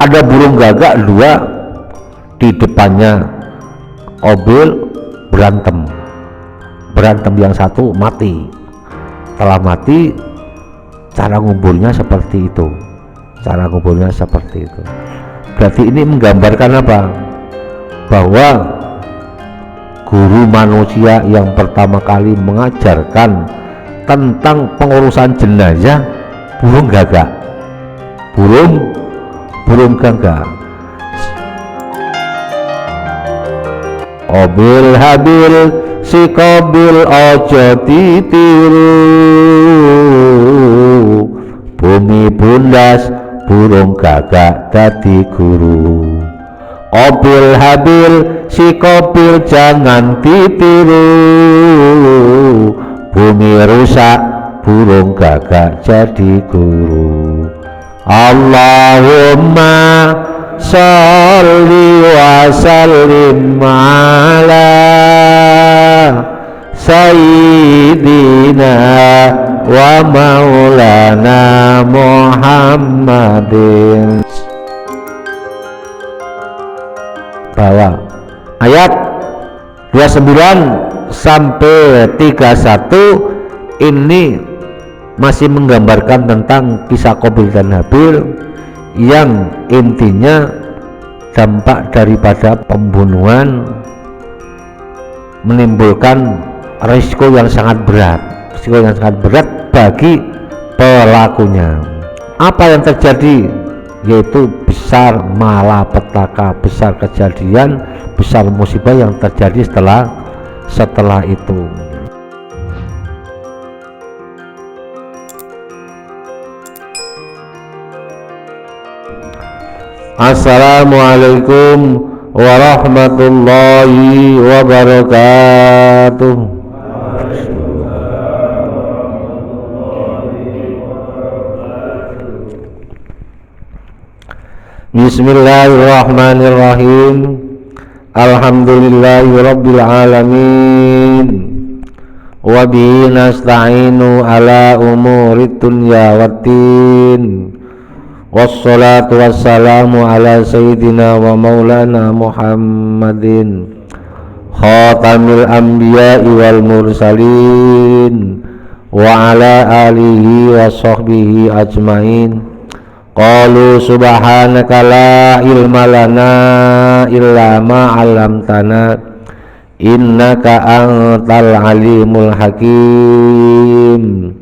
Ada burung gagak dua, di depannya Qabil berantem, yang satu mati. Setelah mati, cara nguburnya seperti itu. Berarti ini menggambarkan apa? Bahwa guru manusia yang pertama kali mengajarkan tentang pengurusan jenazah burung gagak. Qabil Habil si Qabil ojo ditiru, bumi bundas burung gagak dadi guru. Qabil Habil si Qabil jangan ditiru, bumi rusak burung gagak jadi guru. Allahumma sholli wa sallim ala sayyidina wa maulana Muhammadin. Bahwa ayat 29 sampai 31 ini masih menggambarkan tentang kisah Qabil dan Habil yang intinya dampak daripada pembunuhan menimbulkan risiko yang sangat berat bagi pelakunya. Apa yang terjadi? Yaitu besar malapetaka, besar kejadian, besar musibah yang terjadi setelah itu. Assalamualaikum warahmatullahi wabarakatuh. Bismillahirrahmanirrahim. Alhamdulillahi rabbil alamin. Wa bihi nasta'inu ala umurid dunya waddin. Wassalatu wassalamu ala sayyidina wa maulana Muhammadin khatamil anbiya'i wal mursalin wa ala alihi wa sahbihi ajmain. Qalu subhanaka la ilma lana illa ma 'allamtana innaka antal alimul hakim.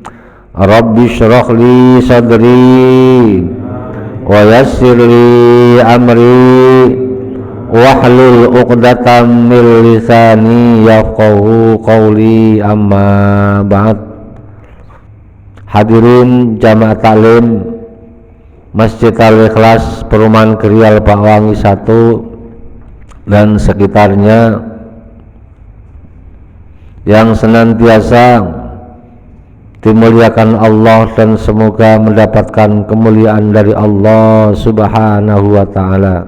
Rabbi shrah li sadri wa yassir li amri wahlul 'uqdatam min lisani yafqahu qawli, amma ba'd. Hadirin jamaah taklim Masjid Al-Ikhlas Perumahan Gerial Bakwangi 1 dan sekitarnya yang senantiasa dimuliakan Allah dan semoga mendapatkan kemuliaan dari Allah Subhanahu wa ta'ala.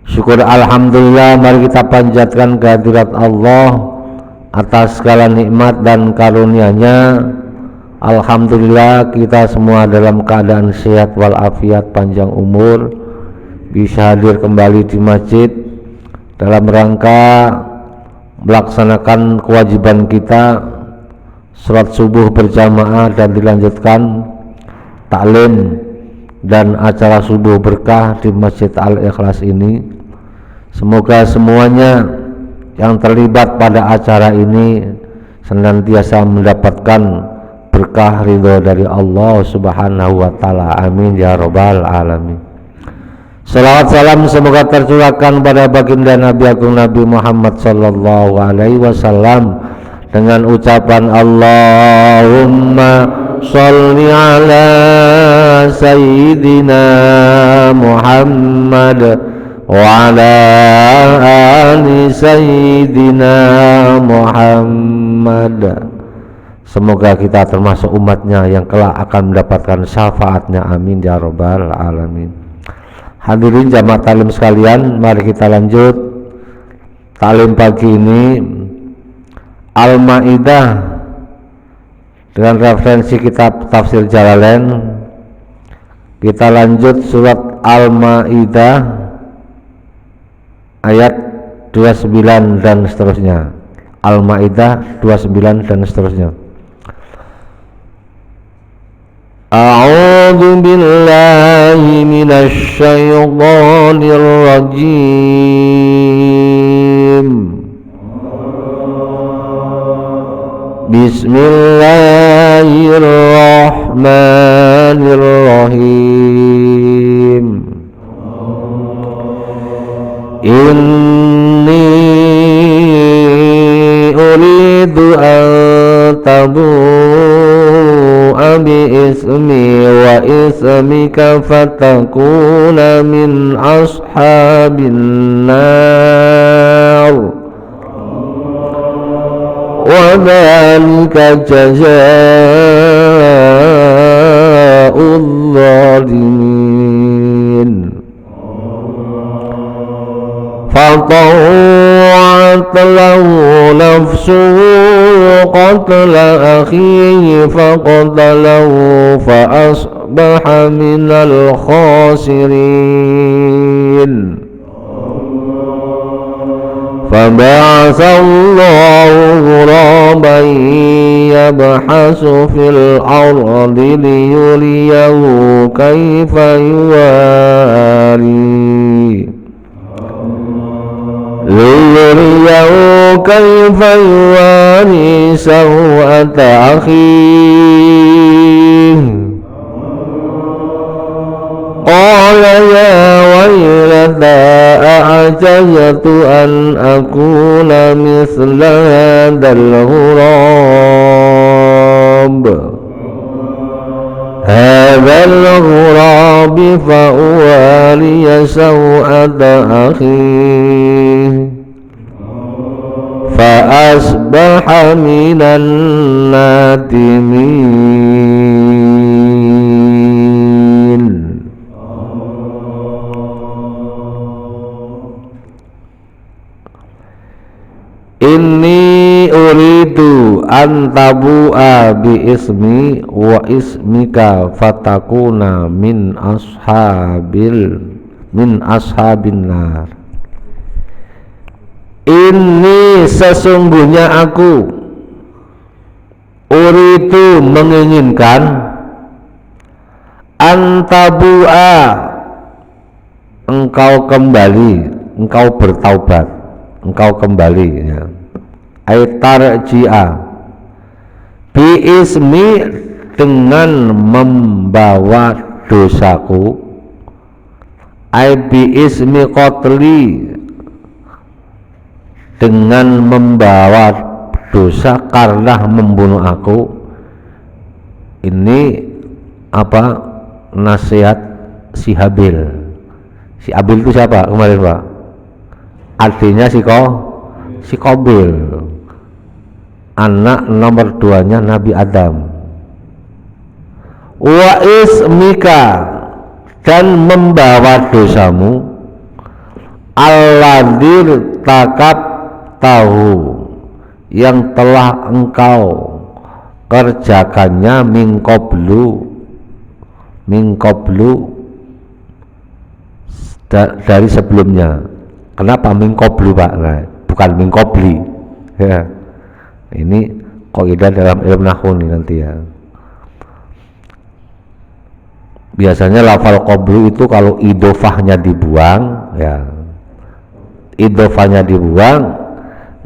Syukur alhamdulillah, mari kita panjatkan kehadirat Allah atas segala nikmat dan karunia-Nya. Alhamdulillah kita semua dalam keadaan sehat walafiat, panjang umur, bisa hadir kembali di masjid dalam rangka melaksanakan kewajiban kita sholat subuh berjamaah dan dilanjutkan taklim dan acara subuh berkah di Masjid Al-Ikhlas ini. Semoga semuanya yang terlibat pada acara ini senantiasa mendapatkan berkah ridho dari Allah Subhanahu wa ta'ala. Amin ya rabbal alamin. Salawat salam semoga tercurahkan pada baginda Nabi Agung Nabi Muhammad sallallahu alaihi wasallam dengan ucapan Allahumma sholli ala sayyidina Muhammad wa ala ali sayyidina Muhammad. Semoga kita termasuk umatnya yang kelak akan mendapatkan syafaatnya. Amin ya rabbal alamin. Hadirin jamaah taklim sekalian, mari kita lanjut taklim pagi ini Al-Maidah dengan referensi kitab Tafsir Jalalain Kita lanjut surat Al-Maidah ayat 29 dan seterusnya. Al-Maidah 29 dan seterusnya. A'udzu billahi minasy syaithanir rajim. Bismillahirrahmanirrahim. Inni uridu an tabu'a bi ismi wa ismika fatakuna min ashabin nar wa dzalika jazaa'ul zalimin. فطوعت له نفسه قتل أخيه فقتله فأصبح من الخاسرين. فبعث الله غرابا يبحث في الأرض ليريه كيف يواري سوءة أخيه. قال يا ويلتى أعجزت أن أكون مثل هذا الغراب فأواري سوءة أخيه فأصبح من النادمين. Inni uridu an tabu'a bi ismi wa ismika fatakuna min ashabin nar. Ini sesungguhnya aku uridu menginginkan antabu'a engkau kembali, engkau bertaubat, engkau kembali ya. Aitarji'a bi ismi dengan membawa dosaku, ai bi ismi qatli dengan membawa dosa karena membunuh aku. Ini apa nasihat si Habil. Si Habil itu siapa kemarin Pak? Artinya si Qabil, anak nomor 2-nya Nabi Adam. Wa ismika dan membawa dosamu, alladzir takab tahu yang telah engkau kerjakannya mingkoblu dari sebelumnya. Kenapa mingkoblu Pak? Nah, bukan mingkobli ya. Ini kaidah dalam ilmu nahwu nanti ya. Biasanya lafal qablu itu kalau idofahnya dibuang ya, idofahnya dibuang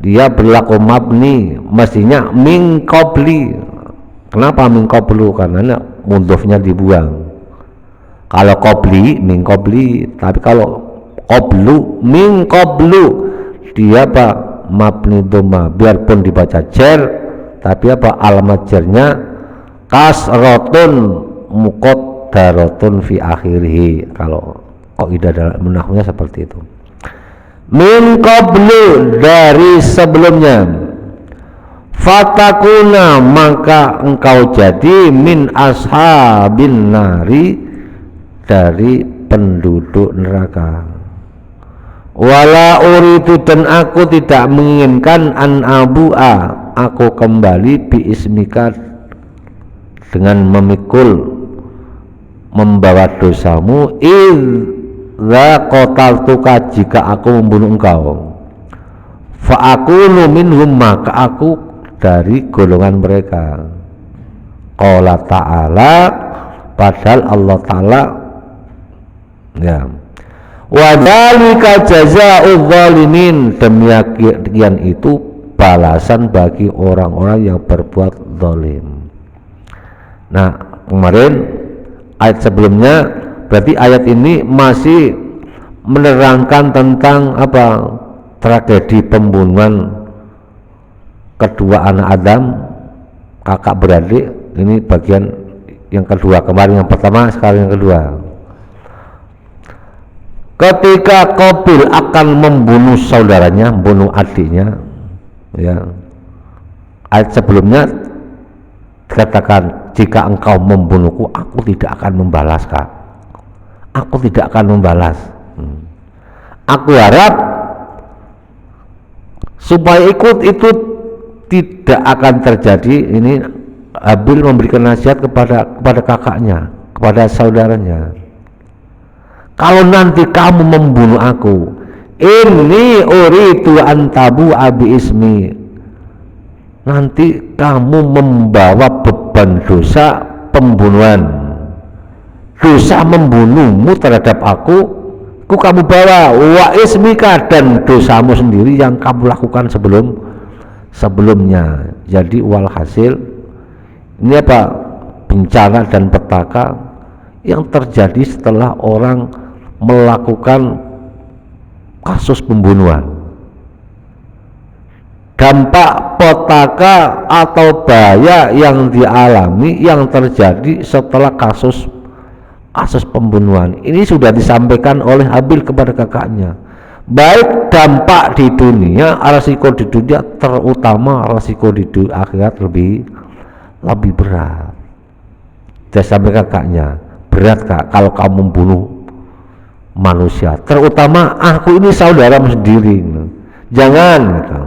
dia berlaku mabni, mestinya min qabli. Kenapa min qablu? Karena mudhofnya dibuang. Kalau qabli min qabli, tapi kalau qablu min qablu dia apa? Mabni dhamma, biarpun dibaca jar tapi apa alamat jarnya kasratun muqaddaratun fi akhirih. Kalau kaidah dalam nahwunya seperti itu. Min qablu dari sebelumnya, fatakuna maka engkau jadi min ashabin nari dari penduduk neraka. Wala uridu dan aku tidak menginginkan an abu'a aku kembali bi ismika dengan memikul membawa dosamu idza qataltuka jika aku membunuh engkau fa aqulu minhum maka aku dari golongan mereka. Qala ta'ala padahal Allah Ta'ala ya wa dzalika jazaa'udz zalimin demikian itu balasan bagi orang-orang yang berbuat zalim. Nah kemarin ayat sebelumnya berarti ayat ini masih menerangkan tentang apa tragedi pembunuhan kedua anak Adam kakak beradik. Ini bagian yang kedua, kemarin yang pertama, sekarang yang kedua. Ketika Qabil akan membunuh saudaranya, membunuh adiknya ya, ayat sebelumnya dikatakan jika engkau membunuhku aku tidak akan membalas Kak, aku tidak akan membalas. Aku harap supaya ikut itu tidak akan terjadi. Ini Habil memberikan nasihat kepada kakaknya, kepada saudaranya. Kalau nanti kamu membunuh aku, ini uritu antabu abi ismi, nanti kamu membawa beban dosa pembunuhan, dosa membunuhmu terhadap aku kamu bawa wa ismika dan dosamu sendiri yang kamu lakukan sebelumnya. Jadi walhasil ini apa bencana dan petaka yang terjadi setelah orang melakukan kasus pembunuhan. Dampak petaka atau bahaya yang dialami yang terjadi setelah kasus pembunuhan ini sudah disampaikan oleh Habil kepada kakaknya. Baik dampak di dunia, resiko di dunia, terutama resiko di akhirat lebih berat. Dia sampaikan kakaknya, berat Kak kalau kamu membunuh manusia, terutama aku ini saudaramu sendiri. Jangan gitu.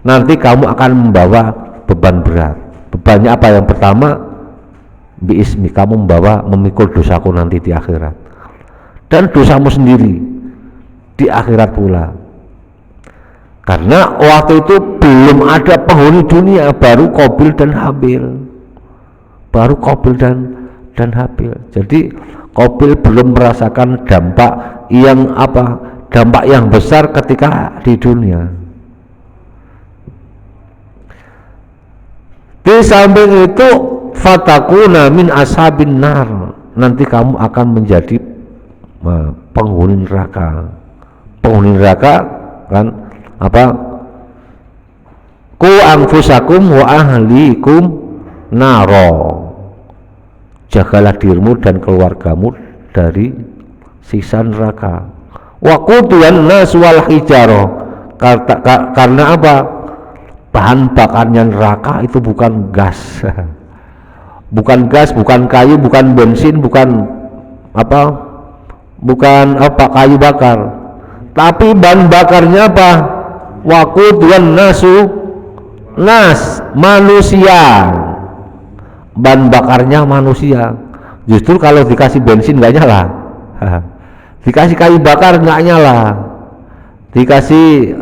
Nanti kamu akan membawa beban berat. Bebannya apa? Yang pertama biismi, kamu memikul dosaku nanti di akhirat dan dosamu sendiri di akhirat pula. Karena waktu itu belum ada penghuni dunia, baru Qabil dan Habil. Jadi Qabil belum merasakan dampak yang besar ketika di dunia. Di samping itu fatakuna min ashabin nar, nanti kamu akan menjadi penghuni neraka kan apa? Ku anfusakum wa ahlikum naro, jagalah dirimu dan keluargamu dari siksa neraka. Wa quduwan nas wal hijarah, karena apa? Bahan bakarnya neraka itu bukan gas bukan kayu, bukan bensin, bukan kayu bakar, tapi bahan bakarnya apa? Waquduwan nas manusia, bahan bakarnya manusia. Justru kalau dikasih bensin nggak nyala, dikasih kayu bakar nggak nyala, dikasih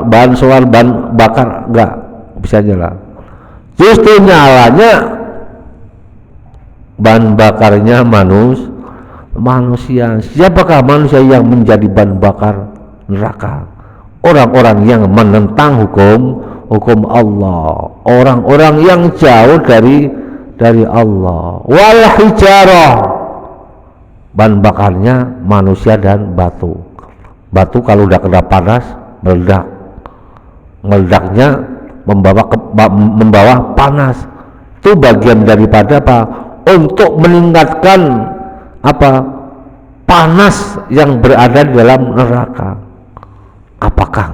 bahan soal bahan bakar nggak bisa nyala. Justru nyalanya bahan bakarnya manusia. Siapakah manusia yang menjadi bahan bakar neraka? Orang-orang yang menentang hukum Allah, orang-orang yang jauh dari Allah. Wal hijarah, bahan bakarnya manusia dan batu. Kalau udah kena panas meledaknya membawa panas. Itu bagian daripada apa? Untuk meningkatkan panas yang berada di dalam neraka. Apakah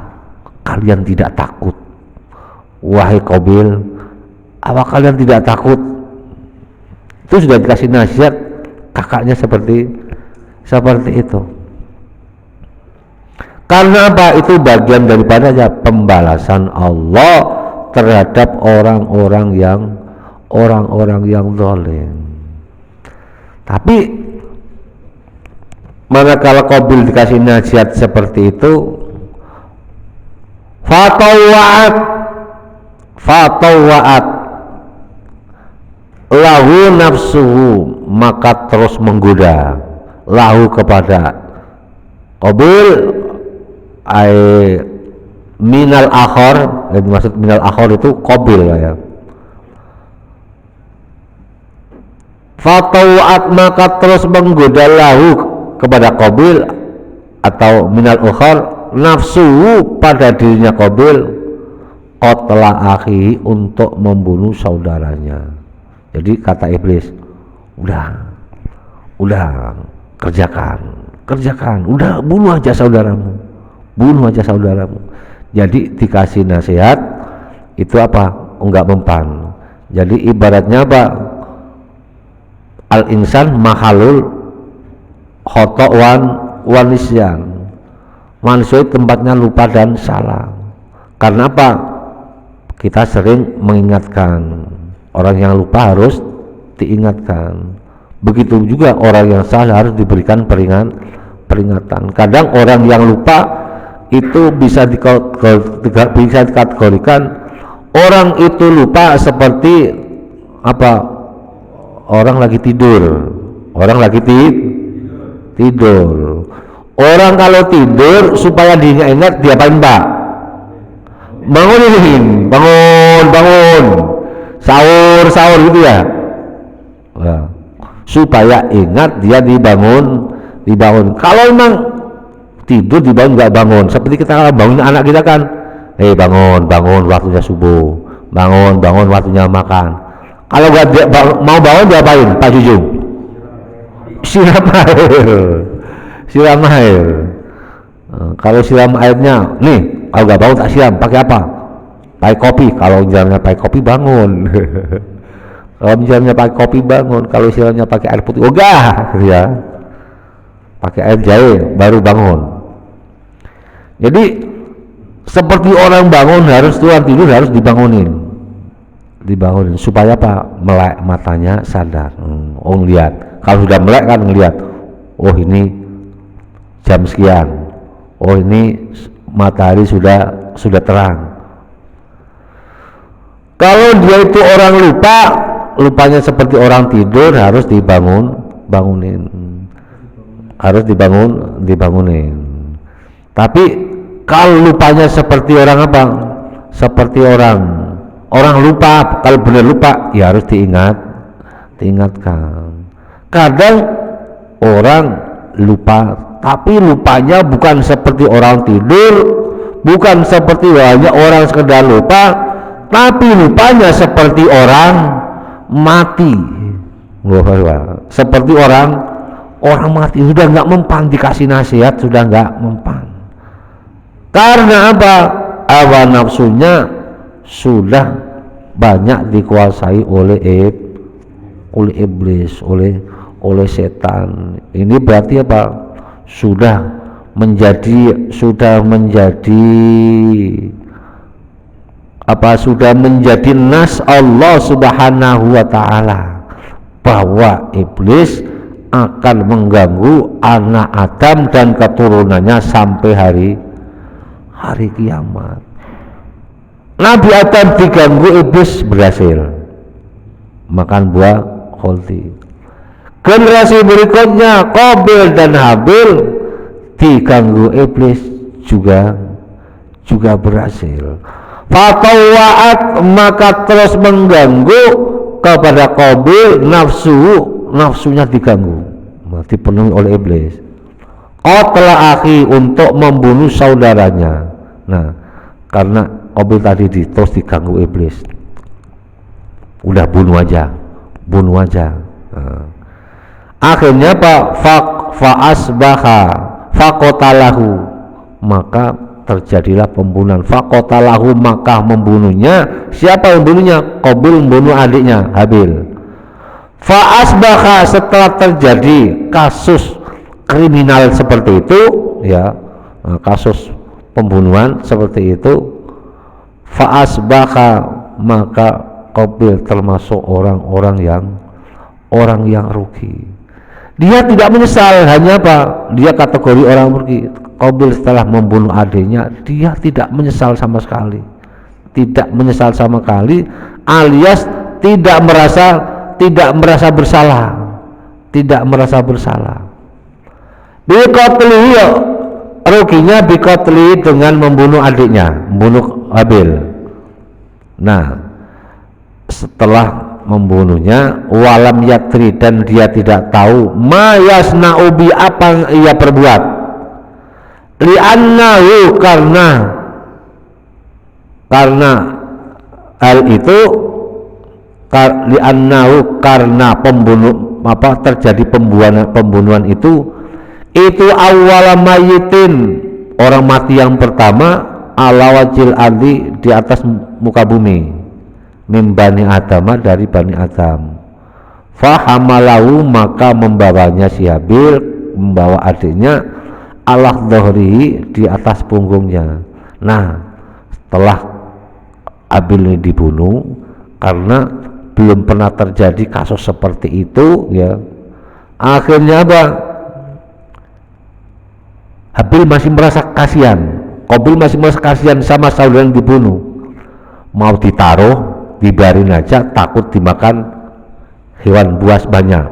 kalian tidak takut, wahai Qabil? Apa kalian tidak takut? Itu sudah dikasih nasihat kakaknya seperti itu. Karena apa? Itu bagian daripada pembalasan Allah terhadap orang-orang orang-orang yang zalim. Tapi manakala Qabil dikasih nasihat seperti itu, fatawa'at lahu nafsuhu, maka terus menggoda lahu kepada Qabil minal akhar, maksud minal akhar itu Qabil ya. Fatawa'at, maka terus menggoda lahu kepada Qabil atau minal akhar nafsuhu, pada dirinya Qabil, qatla akhi, untuk membunuh saudaranya. Jadi kata iblis, udah kerjakan, udah bunuh aja saudaramu. Jadi dikasih nasihat itu apa? Enggak mempan. Jadi ibaratnya apa? Al-insan mahalul khoto' wan nisyan. Manusia tempatnya lupa dan salah. Karena apa? Kita sering mengingatkan. Orang yang lupa harus diingatkan. Begitu juga orang yang salah harus diberikan peringatan. Kadang orang yang lupa itu bisa dikategorikan orang itu lupa seperti apa? Orang lagi tidur. Orang kalau tidur supaya dirinya ingat, diapain Pak? Bangun, sahur gitu ya. Nah, supaya ingat dia dibangun. Kalau memang tidur dibangun nggak bangun, seperti kita bangun anak kita kan, bangun waktunya subuh, bangun waktunya makan. Kalau nggak mau bangun diapain Pak Jujung? Siram air. Kalau siram airnya nih, kalau nggak bangun tak siram, pakai apa? Pakai kopi. Kalau misalnya pakai kopi bangun. Kalau misalnya pakai kopi bangun, kalau siramnya pakai air putih ogah ya, pakai air jahe baru bangun. Jadi seperti orang bangun harus, Tuhan tidur harus dibangunin supaya apa? Melek matanya, sadar. Ngeliat. Kalau sudah melek kan ngeliat, oh ini jam sekian, oh ini matahari sudah terang. Kalau dia itu orang lupanya seperti orang tidur, harus dibangunin. Tapi kalau lupanya seperti orang apa? Seperti orang lupa, kalau benar lupa ya harus diingatkan. Kadang orang lupa, tapi lupanya bukan seperti orang tidur, bukan seperti hanya orang sekedar lupa, tapi lupanya seperti orang mati. Seperti orang mati, sudah nggak mempan, dikasih nasihat sudah nggak mempan. Karena apa? Hawa nafsunya sudah banyak dikuasai oleh iblis, oleh setan. Ini berarti apa? Sudah menjadi nas Allah Subhanahu wa taala bahwa iblis akan mengganggu anak Adam dan keturunannya sampai hari kiamat. Nabi Adam diganggu iblis, berhasil makan buah khuldi. Generasi berikutnya Qabil dan Habil diganggu iblis, juga berhasil. Fatawa'at, maka terus mengganggu kepada Qabil, nafsunya diganggu, dipenuhi oleh iblis. Qatla akhi, untuk membunuh saudaranya. Nah, karena Qabil tadi terus diganggu iblis, udah bunuh aja. Akhirnya fa'asbaha faqatalahu, maka terjadilah pembunuhan. Faqatalahu, maka membunuhnya. Siapa yang membunuhnya? Qabil membunuh adiknya Habil. Fa'asbaha, setelah terjadi kasus kriminal seperti itu ya, kasus pembunuhan seperti itu, fa'asbaha, maka Qabil termasuk orang yang rugi. Dia tidak menyesal, hanya apa? Dia kategori orang rugi. Qabil setelah membunuh adiknya, dia tidak menyesal sama sekali. Tidak menyesal sama sekali, alias tidak merasa bersalah. Tidak merasa bersalah. Biqatlihi, ruginya biqatlihi dengan membunuh adiknya, membunuh Habil. Nah, setelah membunuhnya, walam yatri, dan dia tidak tahu ma yasna'u bi, apa yang ia perbuat, li'annahu, karena hal itu, li'annahu, karena terjadi pembunuhan itu awal mayitin, orang mati yang pertama, ala wajil ardi, di atas muka bumi, min bani Adam, dari bani Adam. Fahamalahu, maka membawanya si Habil, membawa adiknya, ala dhahrihi, di atas punggungnya. Nah, setelah Habil ini dibunuh, karena belum pernah terjadi kasus seperti itu, ya, akhirnya apa? Habil masih merasa kasihan, Qabil masih merasa kasihan sama saudara yang dibunuh, mau ditaruh, dibiarin aja, takut dimakan hewan buas banyak.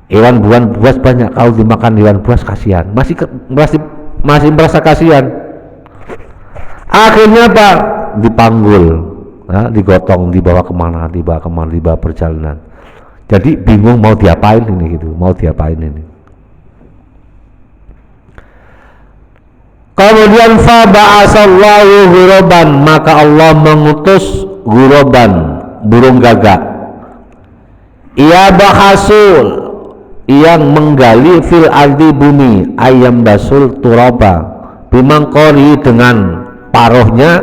Hewan buas banyak, kalau dimakan hewan buas kasihan, masih merasa kasihan. Akhirnya apa? Dipanggul, nah, digotong, dibawa kemana, dibawa perjalanan. Jadi bingung mau diapain ini gitu, mau diapain ini. Kemudian fa ba'asallahu ghuraban, maka Allah mengutus ghuraban, burung gagak, ia bahasul, yang menggali fil ardi, bumi, ayam basul turaba, bimangkori, dengan paruhnya,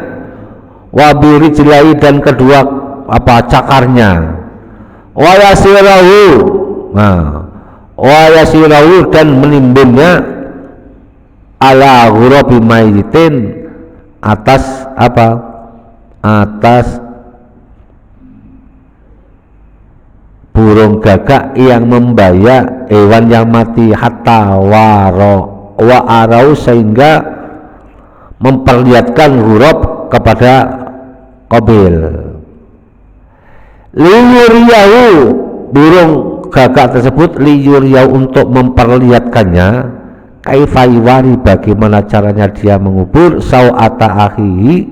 wabiri jelai, dan kedua cakarnya, wayasirahu, wayasirahu, dan menimbunnya, ala ghurabi mayitin, atas burung gagak yang membaya hewan yang mati, hatta wa'arau, sehingga memperlihatkan ghurab kepada Qabil. Liyuriyahu, burung gagak tersebut, liyuriyahu, untuk memperlihatkannya, kaifaiwari, bagaimana caranya dia mengubur sau'ata akhihi,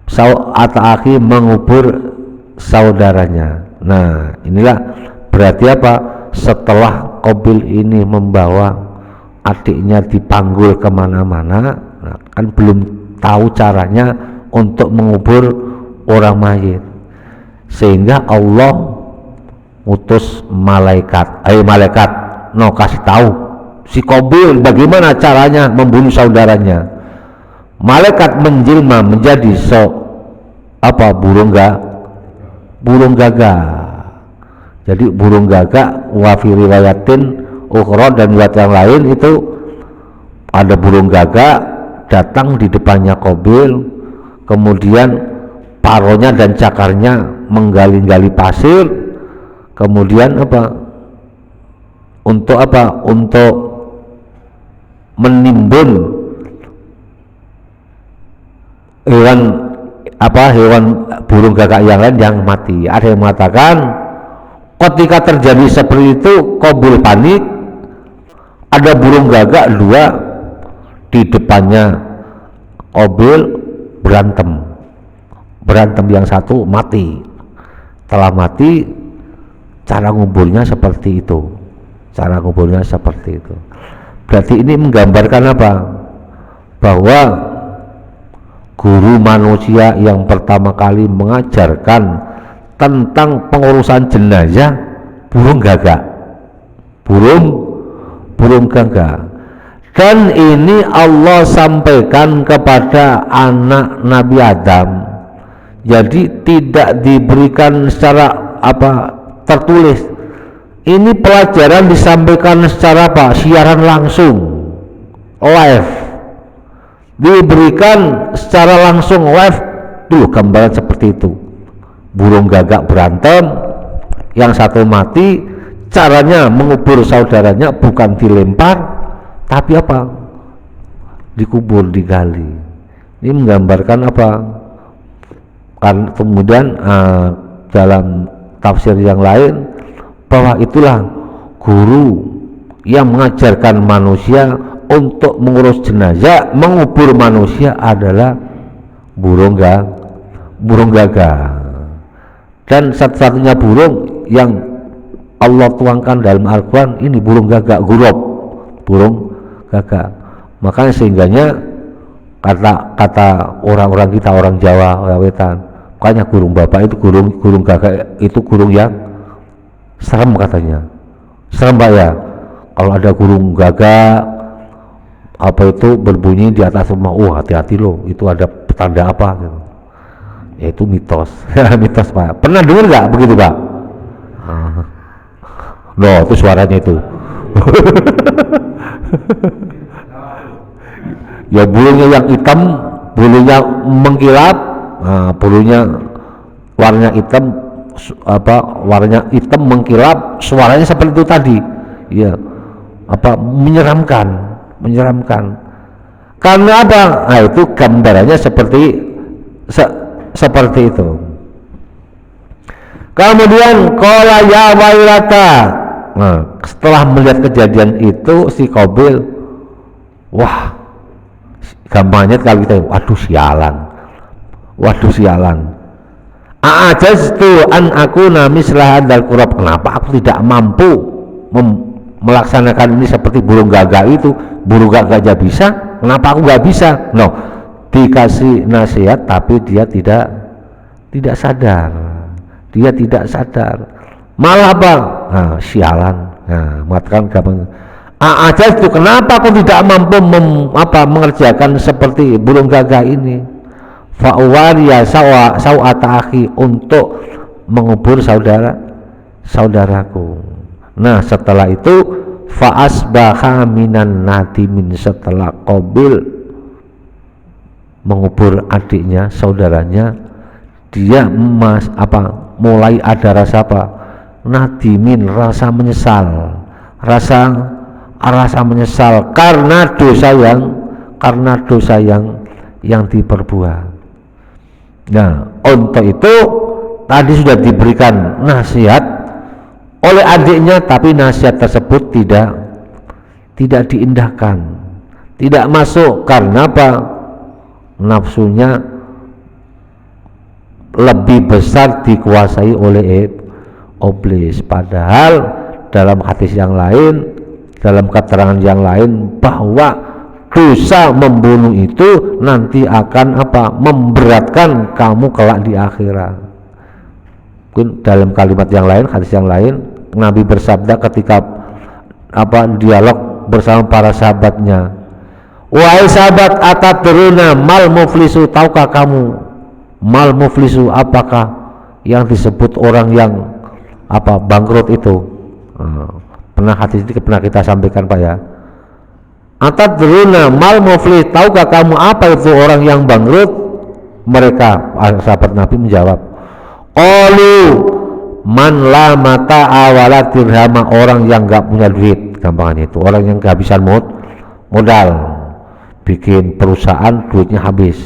sau'ata akhi, mengubur saudaranya. Nah, inilah berarti setelah Qabil ini membawa adiknya dipanggul kemana-mana, nah, kan belum tahu caranya untuk mengubur orang mayit, sehingga Allah utus malaikat, kasih tahu si Qabil bagaimana caranya membunuh saudaranya. Malaikat menjelma menjadi burung gagak. Jadi burung gagak, wa fi riwayatin ukhra, dan riwayat yang lain itu ada burung gagak datang di depannya Qabil, kemudian paronya dan cakarnya menggali-gali pasir, kemudian untuk menimbun hewan burung gagak yang lain yang mati. Ada yang mengatakan ketika terjadi seperti itu, Qabil panik, ada burung gagak dua di depannya Qabil, berantem, yang satu mati. Setelah mati, cara nguburnya seperti itu. Berarti ini menggambarkan bahwa guru manusia yang pertama kali mengajarkan tentang pengurusan jenazah burung gagak, dan ini Allah sampaikan kepada anak Nabi Adam. Jadi tidak diberikan secara tertulis. Ini pelajaran disampaikan secara siaran langsung, live, diberikan secara langsung live Tuh gambaran seperti itu, burung gagak berantem, yang satu mati, caranya mengubur saudaranya bukan dilempar tapi apa, dikubur, digali. Ini menggambarkan apa, kan kemudian dalam tafsir yang lain bahwa itulah guru yang mengajarkan manusia untuk mengurus jenazah, mengubur manusia adalah burung gagak. Dan satu-satunya burung yang Allah tuangkan dalam Al-Quran ini burung gagak, gurub, burung gagak. Makanya sehingganya kata orang-orang kita, orang Jawa, orang Wetan, makanya burung bapak itu, burung gagak itu burung yang serem katanya. Serem Pak ya, kalau ada burung gagak apa itu berbunyi di atas rumah, hati-hati loh, itu ada petanda apa gitu. Ya itu mitos. Mitos Pak, pernah dengar nggak begitu Pak? Loh itu suaranya itu. Ya bulunya yang hitam, bulunya mengkilap, bulunya warnanya hitam, warnanya hitam mengkilap, suaranya seperti itu tadi. Ya, menyeramkan. Karena apa? Nah, itu gambarannya seperti itu. Kemudian qala ya wailata. Nah, setelah melihat kejadian itu si Qabil, wah, gampangnya kalau kita, waduh sialan. A'ajaztu an akuna mislah hadzal qurab. Kenapa aku tidak mampu melaksanakan ini seperti burung gagak itu? Burung gagak aja bisa, kenapa aku nggak bisa? No, dikasih nasihat tapi dia tidak sadar. Dia tidak sadar. Malah Bang, sialan. Mengatakan gampang. Ajaztu, kenapa aku tidak mampu mengerjakan seperti burung gagak ini? Fa'wariya sawata akhi, untuk mengubur saudaraku. Nah, setelah itu fa'asbaha minan nadimin, setelah Qabil mengubur adiknya, saudaranya, dia mulai ada rasa nadimin, rasa menyesal, rasa menyesal karena dosa yang diperbuat. Nah, untuk itu tadi sudah diberikan nasihat oleh adiknya, tapi nasihat tersebut tidak diindahkan, tidak masuk. Karena apa? Nafsunya lebih besar dikuasai oleh iblis. Padahal dalam hadis yang lain, dalam keterangan yang lain, bahwa dosa membunuh itu nanti akan memberatkan kamu kelak di akhirat. Mungkin dalam kalimat yang lain, hadis yang lain, Nabi bersabda ketika dialog bersama para sahabatnya, wahai sahabat, atadruna mal muflisu, tahukah kamu mal muflisu, apakah yang disebut orang yang bangkrut itu? Pernah hadis ini pernah kita sampaikan Pak ya. Atadruna mal muflis, tahukah kamu apa itu orang yang bangkrut? Mereka sahabat Nabi menjawab, qalu man la mata awala dirhama, orang yang enggak punya duit, gampangnya itu orang yang kehabisan modal, bikin perusahaan duitnya habis,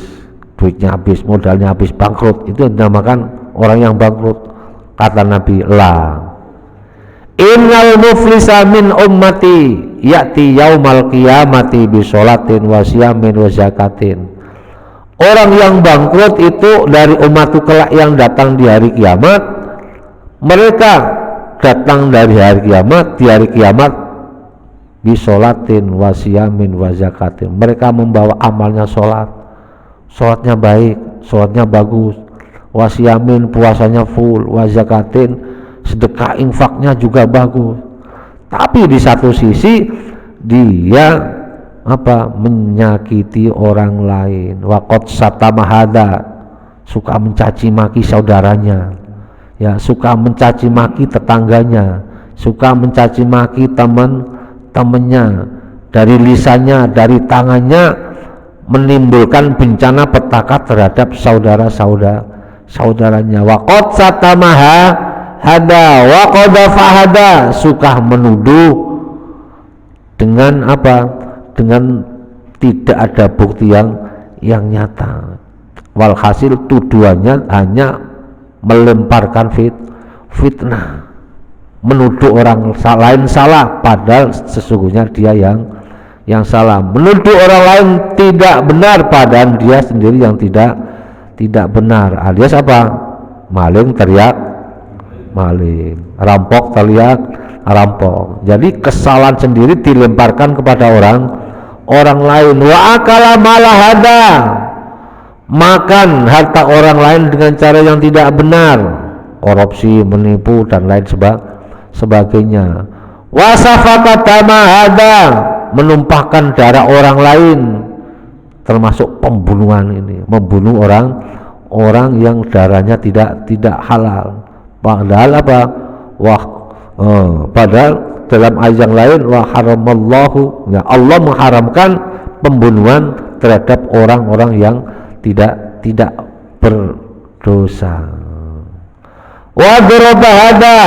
modalnya habis, bangkrut, itu dinamakan orang yang bangkrut. Kata Nabi, la innal muflisa min ummati ya'ti yaumal qiyamati bi sholatin wa siyamin wa zakatin. Orang yang bangkrut itu dari umatku kelak yang datang di hari kiamat, mereka datang dari hari kiamat, di hari kiamat bi sholatin wa siyamin wa zakatin, mereka membawa amalnya sholatnya baik, sholatnya bagus, wa siyamin, puasanya full, wa zakatin, sedekah infaknya juga bagus. Tapi di satu sisi dia menyakiti orang lain, waqad satamahada, suka mencaci maki saudaranya, ya, suka mencaci maki tetangganya, suka mencaci maki teman-temannya, dari lisannya, dari tangannya menimbulkan bencana petaka terhadap saudaranya. Waqad satamaha hada wa qadhafa hada, suka menuduh dengan apa? Dengan tidak ada bukti yang nyata. Walhasil tuduhannya hanya melemparkan fitnah, menuduh orang lain salah padahal sesungguhnya dia yang salah, menuduh orang lain tidak benar padahal dia sendiri yang tidak benar, alias apa? Maling teriak maling, rampok teriak rampok. Jadi kesalahan sendiri dilemparkan kepada orang lain. Wa akala malah hada, makan harta orang lain dengan cara yang tidak benar, korupsi, menipu dan lain sebagainya. Wa safaka dama hada, menumpahkan darah orang lain, termasuk pembunuhan ini, membunuh orang yang darahnya tidak halal. Padahal apa? Padahal dalam ayat yang lain wa haramallahu, ya Allah mengharamkan pembunuhan terhadap orang-orang yang tidak berdosa. Wa daraba hada,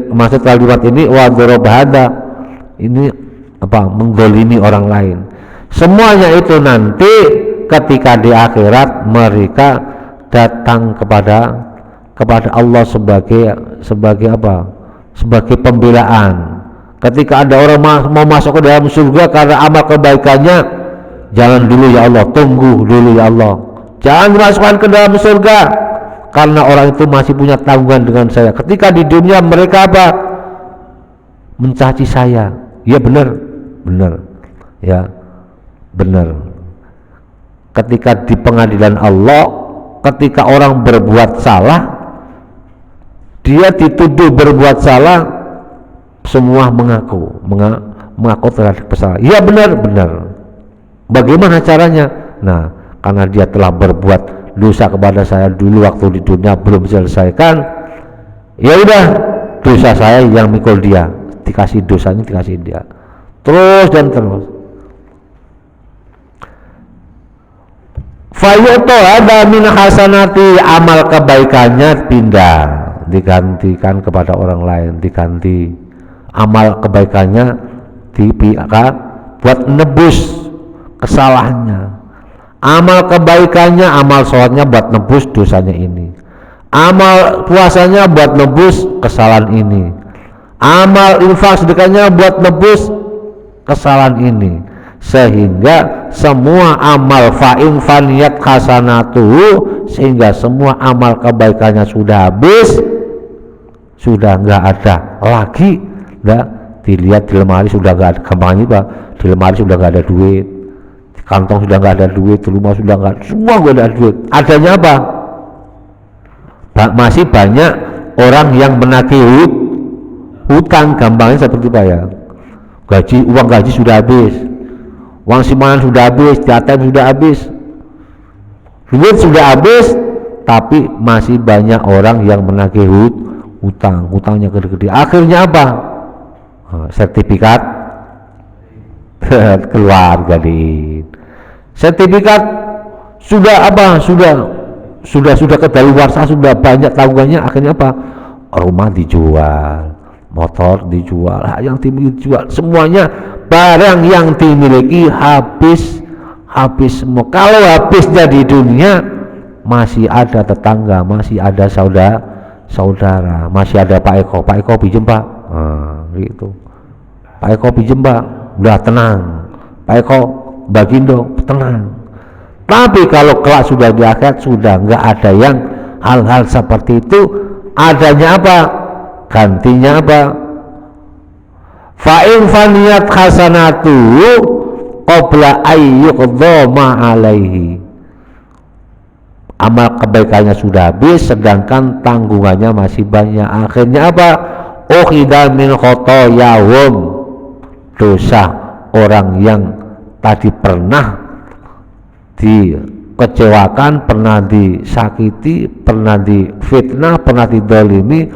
maksud kalimat ini wa daraba hada ini apa? Menggolimi orang lain. Semuanya itu nanti ketika di akhirat mereka datang kepada Allah sebagai apa? Sebagai pembelaan. Ketika ada orang mau masuk ke dalam surga karena amal kebaikannya, jangan dulu ya Allah, tunggu dulu ya Allah, jangan dimasukkan ke dalam surga karena orang itu masih punya tanggungan dengan saya. Ketika di dunia mereka apa? Mencaci saya. Ya benar ya benar. Ketika di pengadilan Allah, ketika orang berbuat salah, dia dituduh berbuat salah, semua mengaku terhadap kesalahan. Ya benar. Bagaimana caranya? Nah, karena dia telah berbuat dosa kepada saya dulu waktu di dunia belum diselesaikan, ya udah, dosa saya yang mikul dia, dikasih dosanya dikasih dia, terus dan terus. Fayuto ada min hasanati, amal kebaikannya pindah, digantikan kepada orang lain, diganti amal kebaikannya buat nebus kesalahannya. Amal kebaikannya, amal sholatnya buat nebus dosanya ini, amal puasanya buat nebus kesalahan ini, amal infak sedekahnya buat nebus kesalahan ini, sehingga semua amal fa'in faniyat hasanatuhu, sehingga semua amal kebaikannya sudah habis, sudah nggak ada lagi. Nggak dilihat di lemari sudah nggak ada, gampang Pak, di lemari sudah nggak ada duit, di kantong sudah nggak ada duit, di rumah sudah nggak, semua nggak ada duit. Adanya apa? Masih banyak orang yang menagih hutang, gampangnya seperti Pak ya, uang gaji sudah habis, uang simpanan sudah habis, di ATM sudah habis, duit sudah habis, tapi masih banyak orang yang menagih hutangnya gede-gede. Akhirnya apa? Sertifikat keluarga, sertifikat sudah apa? Sudah kedaluarsa, sudah banyak tanggungannya. Akhirnya apa? Rumah dijual, motor dijual, yang dimiliki dijual, semuanya barang yang dimiliki habis semua. Kalau habisnya di dunia, masih ada tetangga, masih ada saudara, masih ada Pak Eko pinjem Pak, gitu. Pak Eko pinjem Pak, udah tenang. Pak Eko bagindo, tenang. Tapi kalau kelak sudah di akhirat, sudah nggak ada yang hal-hal seperti itu. Adanya apa? Gantinya apa? Fa'in faniyat hasanatu qabla ayyuqdha ma alaihi, amal kebaikannya sudah habis sedangkan tanggungannya masih banyak. Akhirnya apa? Ukhidha min khotoyahum, dosa orang yang tadi pernah dikecewakan, pernah disakiti, pernah difitnah, pernah didolimi,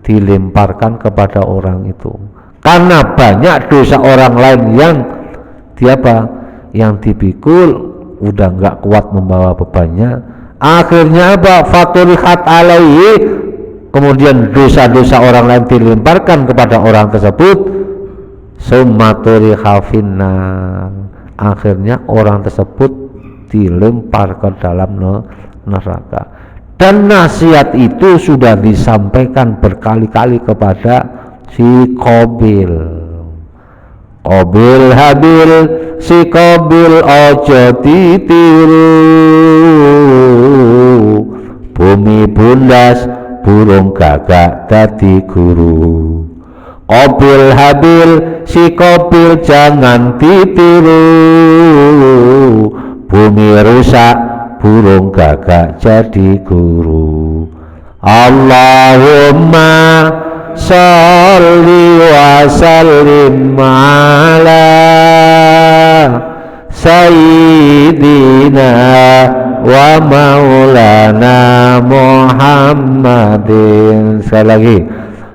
dilemparkan kepada orang itu. Karena banyak dosa orang lain yang yang dipikul udah nggak kuat membawa bebannya, akhirnya apa? Faturihat alaihi, kemudian dosa-dosa orang lain dilemparkan kepada orang tersebut, summaturiha finnar, akhirnya orang tersebut dilempar ke dalam neraka. Dan nasihat itu sudah disampaikan berkali-kali kepada si Qabil. Qabil Habil, si Qabil ojo ditiru, bumi bundas burung gagak dadi guru. Qabil Habil, si Qabil jangan ditiru, bumi rusak burung gagak jadi guru. Allahumma sholli wa sallim ala sayyidina wa maulana Muhammadin. Sekali lagi,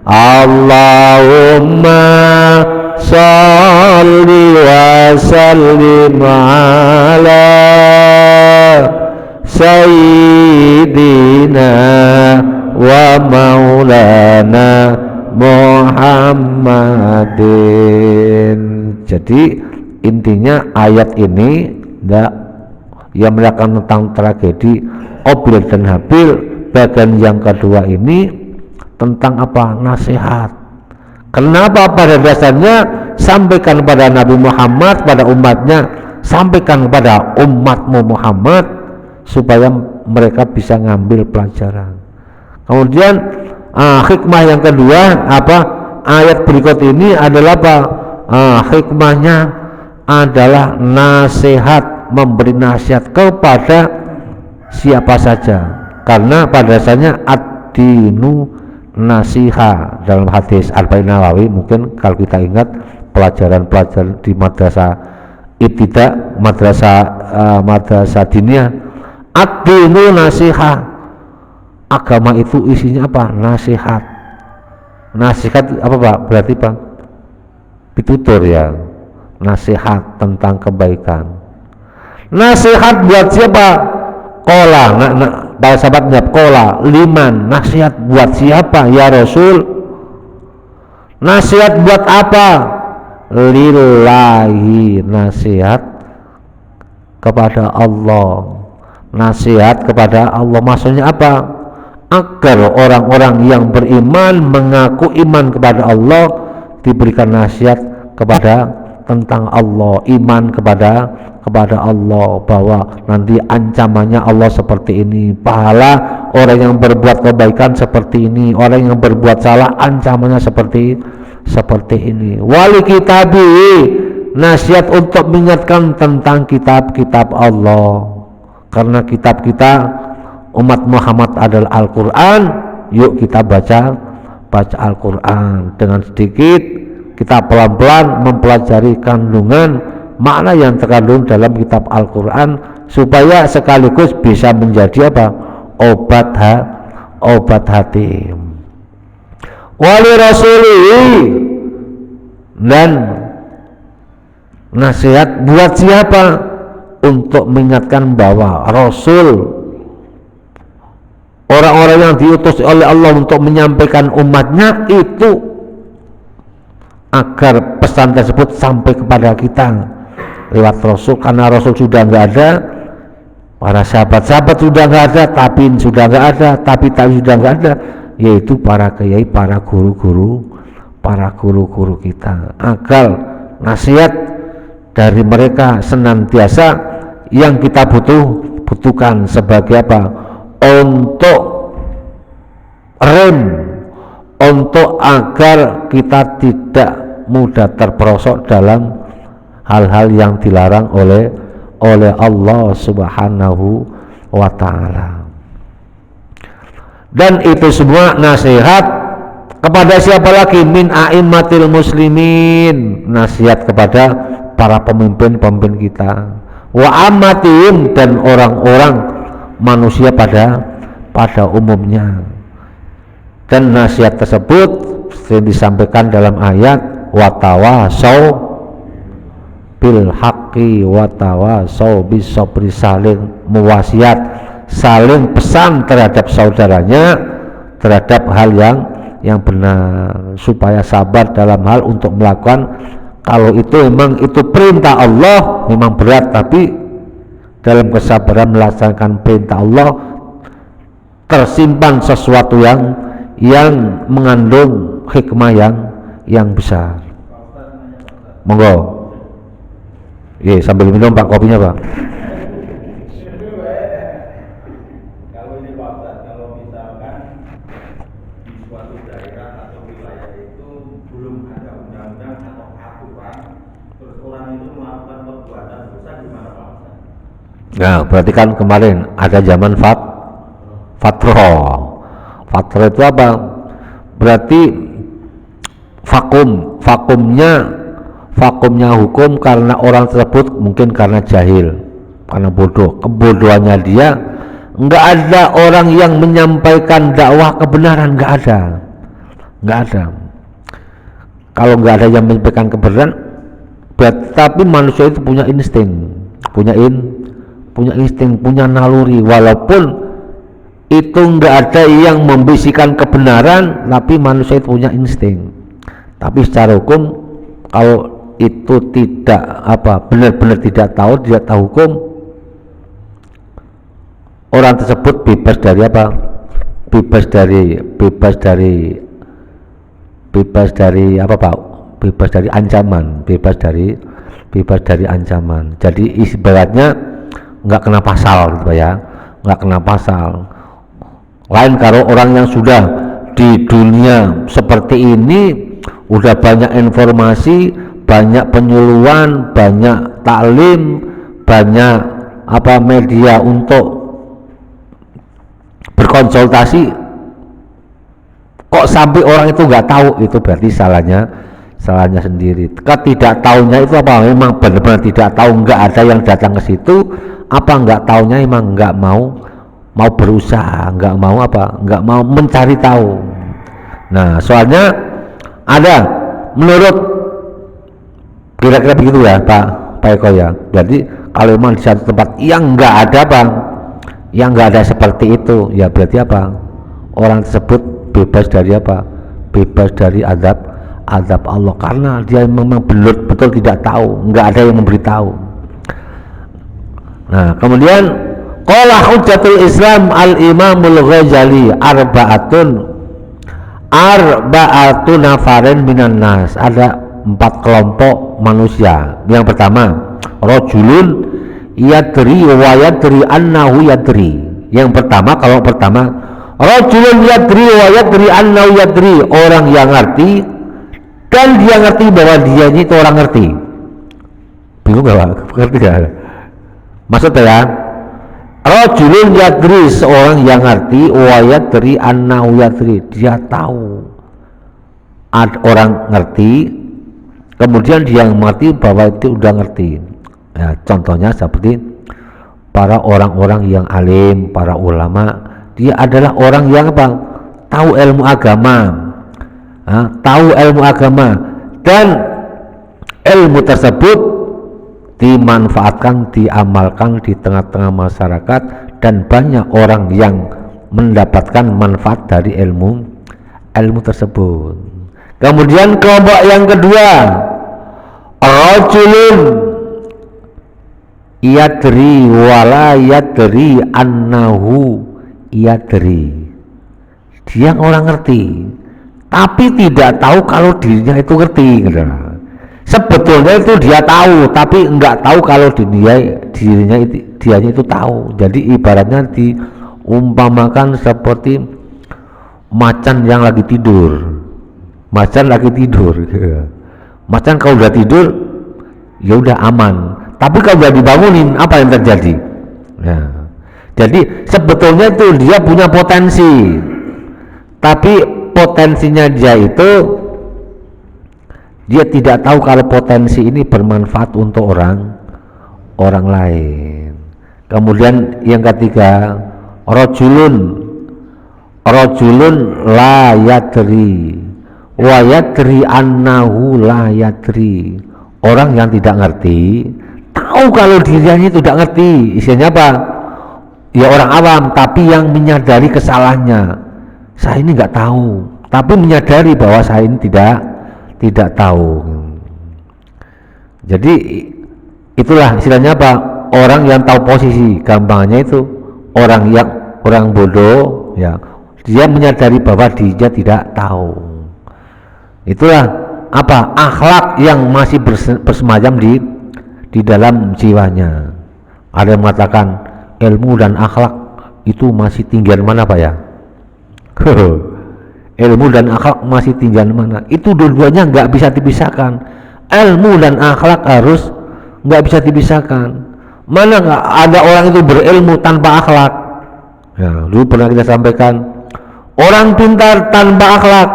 Allahumma sholli wa sallim ala sayyidina wa maulana Muhammadin. Jadi intinya ayat ini yang menerangkan tentang tragedi Qabil dan Habil. Bagian yang kedua ini tentang apa? Nasihat. Kenapa pada dasarnya sampaikan kepada Nabi Muhammad, pada umatnya, sampaikan kepada umatmu Muhammad supaya mereka bisa ngambil pelajaran. Kemudian hikmah yang kedua apa? Ayat berikut ini adalah apa? Hikmahnya adalah nasihat, memberi nasihat kepada siapa saja, karena pada dasarnya ad-dinu nasiha. Dalam hadis Arba'in Nawawi, mungkin kalau kita ingat pelajaran-pelajaran di madrasah ibtida, madrasah diniyah, ad-dinu nasiha, agama itu isinya apa? Nasihat. Nasihat apa Pak? Berarti Pak pitutur ya, nasihat tentang kebaikan. Nasihat buat siapa? Kola, para sahabat jawab kola, liman, nasihat buat siapa ya Rasul? Nasihat buat apa? Lillahi, nasihat kepada Allah. Nasihat kepada Allah maksudnya apa? Agar orang-orang yang beriman mengaku iman kepada Allah diberikan nasihat kepada tentang Allah, iman kepada Allah, bahwa nanti ancamannya Allah seperti ini, pahala orang yang berbuat kebaikan seperti ini, orang yang berbuat salah ancamannya seperti ini. Wali kitabi, nasihat untuk mengingatkan tentang kitab-kitab Allah, karena kitab kita umat Muhammad adalah Al-Quran. Yuk kita baca Al-Quran dengan sedikit, kita pelan-pelan mempelajari kandungan makna yang terkandung dalam kitab Al-Quran, supaya sekaligus bisa menjadi apa? Obat hati. Wali Rasulih, dan nasihat buat siapa? Untuk mengingatkan bahwa Rasul, orang-orang yang diutus oleh Allah untuk menyampaikan umatnya itu, agar pesan tersebut sampai kepada kita lewat Rasul. Karena Rasul sudah nggak ada, para sahabat-sahabat sudah nggak ada, tabiin sudah nggak ada, tabi-tabi sudah nggak ada, yaitu para kiai, para guru-guru kita, agar nasihat dari mereka senantiasa yang kita butuhkan sebagai apa? Untuk rem, untuk agar kita tidak mudah terperosok dalam hal-hal yang dilarang oleh Allah Subhanahu wa ta'ala. Dan itu semua nasihat kepada siapa lagi? Min a'immatil muslimin, nasihat kepada para pemimpin kita, wa ammatihim, dan orang-orang manusia pada umumnya. Dan nasihat tersebut sering disampaikan dalam ayat watawasau bil haqqi wa tawasau bis sabri, saling mewasiat, saling pesan terhadap saudaranya terhadap hal yang benar, supaya sabar dalam hal untuk melakukan. Kalau itu memang itu perintah Allah memang berat, tapi dalam kesabaran melaksanakan perintah Allah tersimpan sesuatu yang mengandung hikmah yang besar. Monggo. Iya, sambil minum Pak kopinya, Pak. Kalau ini Pak Ustaz, kalau misalkan di suatu daerah atau wilayah itu belum ada undang-undang atau aturan, terus orang itu melakukan perbuatan dosa, gimana Pak Ustaz? Nah, berarti kan kemarin ada zaman fatroh. Fatroh itu apa? Berarti vakumnya hukum karena orang tersebut mungkin karena jahil, karena bodoh, kebodohannya dia. Enggak ada orang yang menyampaikan dakwah kebenaran, enggak ada. Kalau enggak ada yang menyampaikan kebenaran, tapi manusia itu punya insting, punya insting, punya naluri. Walaupun itu enggak ada yang membisikkan kebenaran, tapi manusia itu punya insting. Tapi secara hukum, kalau itu tidak benar-benar tidak tahu hukum, orang tersebut bebas dari bebas dari ancaman. Jadi ibaratnya nggak kena pasal gitu ya, nggak kena pasal. Lain kalau orang yang sudah di dunia seperti ini, udah banyak informasi, banyak penyuluhan, banyak taklim, banyak media untuk berkonsultasi, kok sampai orang itu nggak tahu, itu berarti salahnya sendiri. Ketidaktahunya itu memang benar-benar tidak tahu, nggak ada yang datang ke situ, nggak tahunya emang nggak mau berusaha, nggak mau mencari tahu. Nah, soalnya ada menurut kira-kira begitu ya Pak Eko ya. Jadi kalau memang di satu tempat yang nggak ada seperti itu, ya berarti orang tersebut bebas dari bebas dari azab Allah, karena dia memang betul tidak tahu, nggak ada yang memberitahu. Nah, kemudian qala hujjatul Islam al-Imamul Ghazali arba'atun nafarin minan nas, ada 4 kelompok manusia. Yang pertama, rajulun yadri wa yadri annahu yadri. Yang pertama, rajulun yadri wa yadri annahu yadri, orang yang ngerti dan dia ngerti bahwa dia itu orang ngerti. Bingung gak Pak? Ngerti gak? Maksudnya ya, rajulun yadri, seorang yang ngerti, wa yadri annahu yadri, dia tahu ada orang ngerti, kemudian dia mengerti bahwa itu udah ngerti. Ya, contohnya seperti para orang-orang yang alim, para ulama, dia adalah orang yang tahu ilmu agama, dan ilmu tersebut dimanfaatkan, diamalkan di tengah-tengah masyarakat, dan banyak orang yang mendapatkan manfaat dari ilmu tersebut. Kemudian kelompok yang kedua, rajulun yadri wala yadri annahu yadri, dia orang ngerti tapi tidak tahu kalau dirinya itu ngerti. Sebetulnya itu dia tahu, tapi enggak tahu kalau dirinya itu tahu. Jadi ibaratnya diumpamakan seperti macan yang lagi tidur. Macan kalau udah tidur ya udah aman, tapi kalau udah dibangunin apa yang terjadi? Nah, jadi sebetulnya itu dia punya potensi, tapi potensinya dia itu dia tidak tahu kalau potensi ini bermanfaat untuk orang lain. Kemudian yang ketiga, rajulun la yadri wa yadri annahu la yadri, orang yang tidak ngerti tahu kalau dirinya itu tidak ngerti, istilahnya apa? Ya orang awam, tapi yang menyadari kesalahannya. Saya ini nggak tahu, tapi menyadari bahwa saya ini tidak tahu. Jadi itulah istilahnya apa? Orang yang tahu posisi, gampangnya itu orang bodoh, ya dia menyadari bahwa dia tidak tahu. Itulah apa? Akhlak yang masih bersemayam di dalam jiwanya. Ada yang mengatakan ilmu dan akhlak itu masih tinggian mana Pak ya? Ilmu dan akhlak masih tinggian mana? Itu dua-duanya nggak bisa dipisahkan. Ilmu dan akhlak harus nggak bisa dipisahkan. Mana nggak ada orang itu berilmu tanpa akhlak? Ya, dulu pernah kita sampaikan, orang pintar tanpa akhlak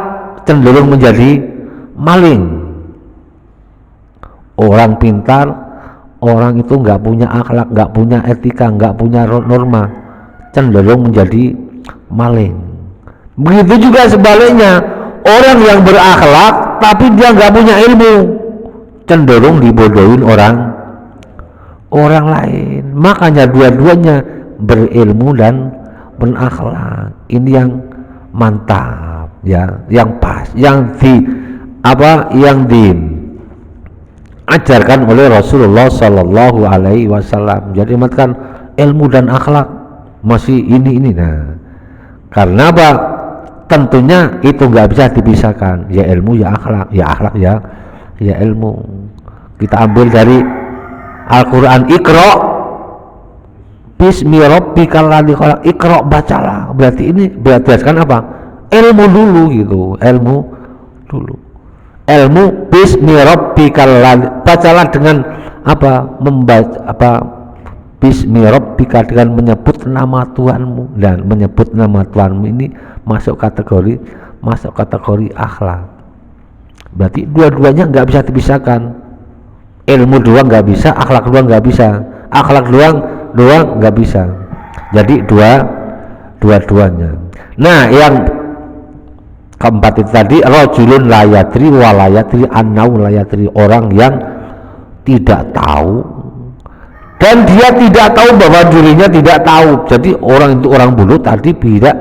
cenderung menjadi maling. Orang pintar, orang itu nggak punya akhlak, nggak punya etika, nggak punya norma, cenderung menjadi maling. Begitu juga sebaliknya, orang yang berakhlak tapi dia nggak punya ilmu, cenderung dibodohin orang lain. Makanya dua-duanya berilmu dan berakhlak. Ini yang mantap, ya, yang pas, yang diajarkan oleh Rasulullah Sallallahu Alaihi Wasallam. Jadi matikan ilmu dan akhlak masih ini. Nah, karena apa? Tentunya itu nggak bisa dipisahkan. Ya ilmu, ya akhlak, ya ilmu. Kita ambil dari Al-Quran, Iqra bismi rabbikal ladzi khalaq. Iqra, bacalah. Berarti ini berdasarkan apa? Ilmu dulu gitu. Ilmu dulu. Ilmu bismi rabbikal ladzi. Bacalah dengan apa? Membaca bismi rabbika, dengan menyebut nama Tuhanmu, dan menyebut nama Tuhanmu ini masuk kategori akhlak. Berarti dua-duanya nggak bisa dipisahkan. Ilmu doang nggak bisa, akhlak doang nggak bisa, akhlak doang nggak bisa. Jadi dua-duanya. Nah, yang keempat itu tadi, rajulun la yadri wa la yadri annau la yadri, orang yang tidak tahu dan dia tidak tahu bahwa dirinya tidak tahu. Jadi orang itu, orang bodoh tadi, tidak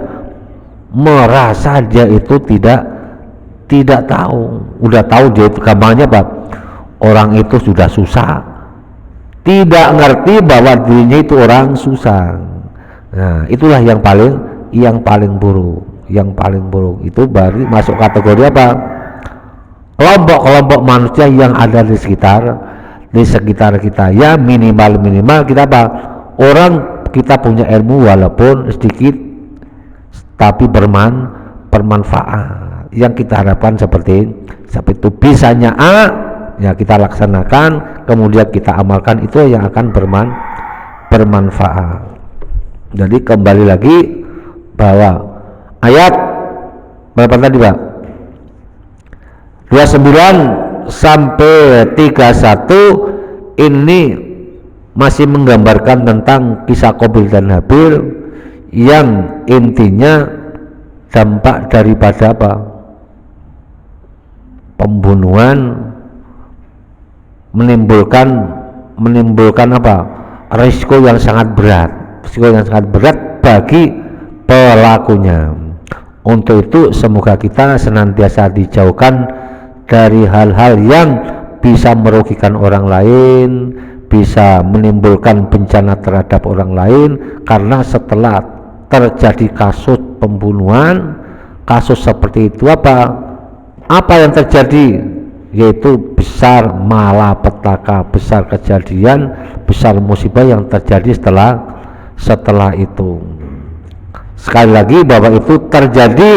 merasa dia itu tidak tahu. Udah tahu dia itu, gampangnya apa? Orang itu sudah susah, tidak ngerti bahwa dirinya itu orang susah. Nah, itulah yang paling buruk. Yang paling buruk itu baru masuk kategori apa? Kelompok manusia yang ada di sekitar kita. Ya minimal kita apa? Orang kita punya ilmu walaupun sedikit, tapi bermanfaat. Yang kita harapkan seperti itu. Bisanya A, ya kita laksanakan, kemudian kita amalkan, itu yang akan bermanfaat. Jadi kembali lagi bahwa ayat berapa tadi Pak? 29 sampai 31 ini masih menggambarkan tentang kisah Qabil dan Habil, yang intinya dampak daripada apa? Pembunuhan menimbulkan apa? Risiko yang sangat berat bagi pelakunya. Untuk itu semoga kita senantiasa dijauhkan dari hal-hal yang bisa merugikan orang lain, bisa menimbulkan bencana terhadap orang lain. Karena setelah terjadi kasus pembunuhan, kasus seperti itu apa yang terjadi? Yaitu besar malapetaka, besar kejadian, besar musibah yang terjadi setelah itu. Sekali lagi bahwa itu terjadi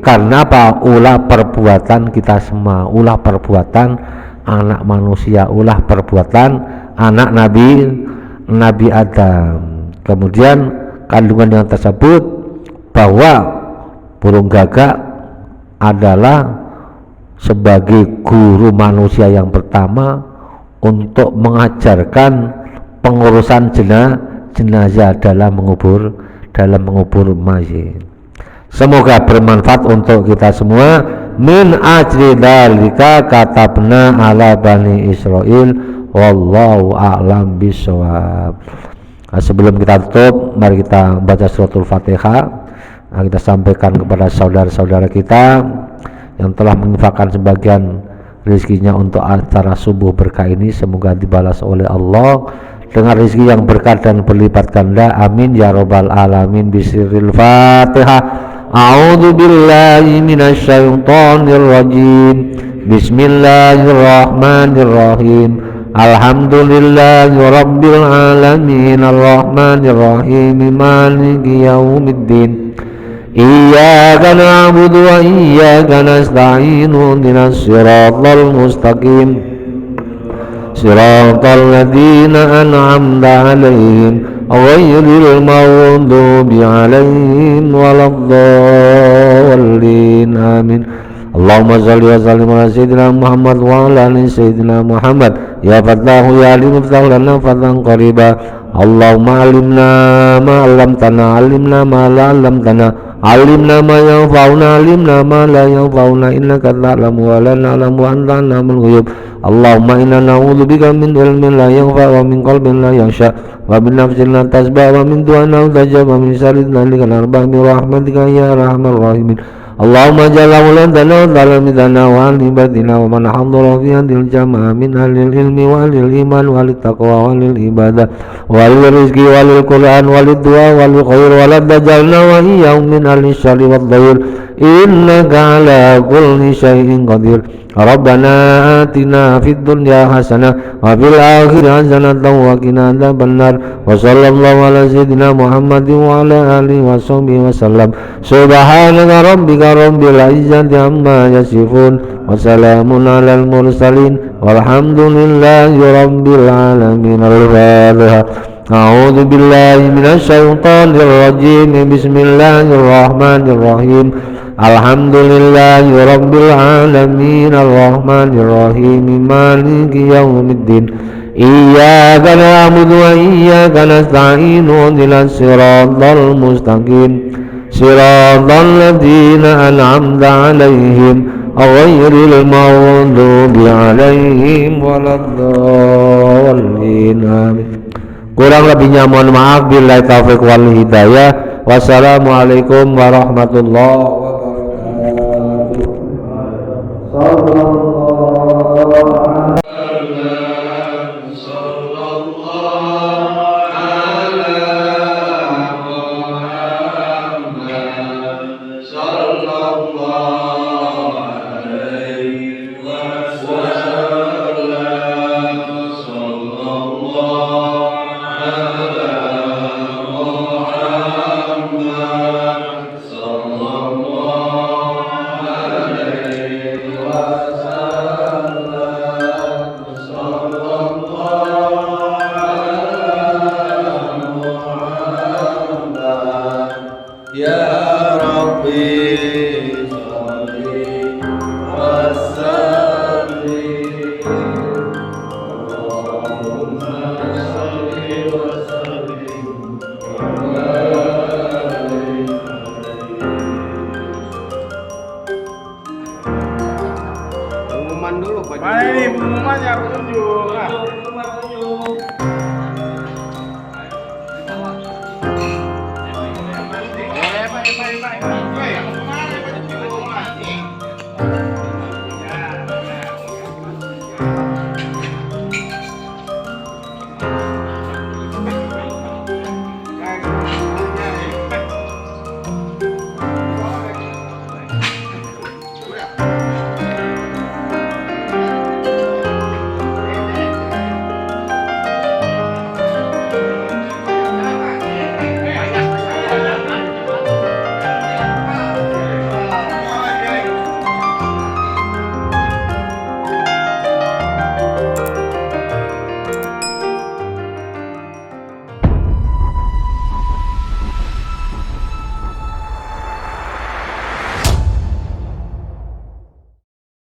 karena apa? Ulah perbuatan kita semua, ulah perbuatan anak manusia, ulah perbuatan anak Nabi Adam. Kemudian kandungan yang tersebut bahwa burung gagak adalah sebagai guru manusia yang pertama untuk mengajarkan pengurusan jenazah dalam mengubur mayit. Semoga bermanfaat untuk kita semua. min ajli dalika katabna ala bani Israil wallahu a'lam bishawab. Sebelum kita tutup, mari kita baca suratul Fatihah. Kita sampaikan kepada saudara-saudara kita yang telah menginfakkan sebagian rezekinya untuk acara subuh berkah ini, semoga dibalas oleh Allah dengan rezeki yang berkah dan berlipat ganda, amin ya robbal alamin. Bismillahil Fatihah. A'udzu billahi minasyaitonir rajim. Bismillahirrahmanirrahim. Alhamdulillahi rabbil alamin arrahmanir rahim maliki yaumiddin. Iyyaka na'budu wa iyyaka nasta'in ihdinas siratal mustaqim siratal ladzina an'amta 'alaihim ghairil maghdubi 'alaihim waladdallin amin. Allahumma shalli wa sallim ala sayyidina Muhammad wa ala ali sayyidina Muhammad. Ya Fattahu ya Alim iftah lana fathan qariba. Allahumma alimna ma 'allamtana, alimna ma la 'allamtana, alimna ma yanfa'una, alimna ma la yanfa'una, innaka ta'lamu wa la na'lamu wa anta 'allamul ghuyub. Allahumma inna na'udzubika min ilmin la yanfa' wa min qalbin la yakhsha wa min nafsin la tasba' wa min du'ain la tajab wa min syarri dhalika al-arba' bi rahmatika ya arhamar rahimin. Allahumma jalla wulandana wa talamidana wa alibatina wa man hadara fi hadil jama'a min alil ilmi wa alil iman wa alil taqwa wa alil ibadah wa alil rizki wa alil quran wa alil du'a wa alil khair wa alil dajalna wa iyahum min alil syari wa dhayr innaka ala kulli syai'in qadir. Rabbana atina fid dunya hasanah wa fil akhirati hasanatan wa qina adzabannar. Wa sallallahu ala sayyidina Muhammadin wa ala alihi wa sahbihi wa sallam. Subhanaka rabbika rabbil izzati amma yasifun wa salamun alal mursalin walhamdulillahi rabbil alamin. Al-Fatihah. A'udzu billahi minasy syaithanir rajim. Bismillahirrahmanirrahim. Alhamdulillahi rabbil alamin arrahmanir rahim maliki yaumiddin. Iyyaka na'budu wa iyyaka nasta'in ihdinas siratal mustaqim siratal ladzina an'amta 'alaihim ghairil maghdubi 'alaihim waladdallin amin. Kurang lebihnya mohon maaf. Billahi taufiq wal hidayah. Wassalamualaikum warahmatullahi wabarakatuh. Pengumuman dulu, Pak. Mana ini pengumumannya, Pak Junjung?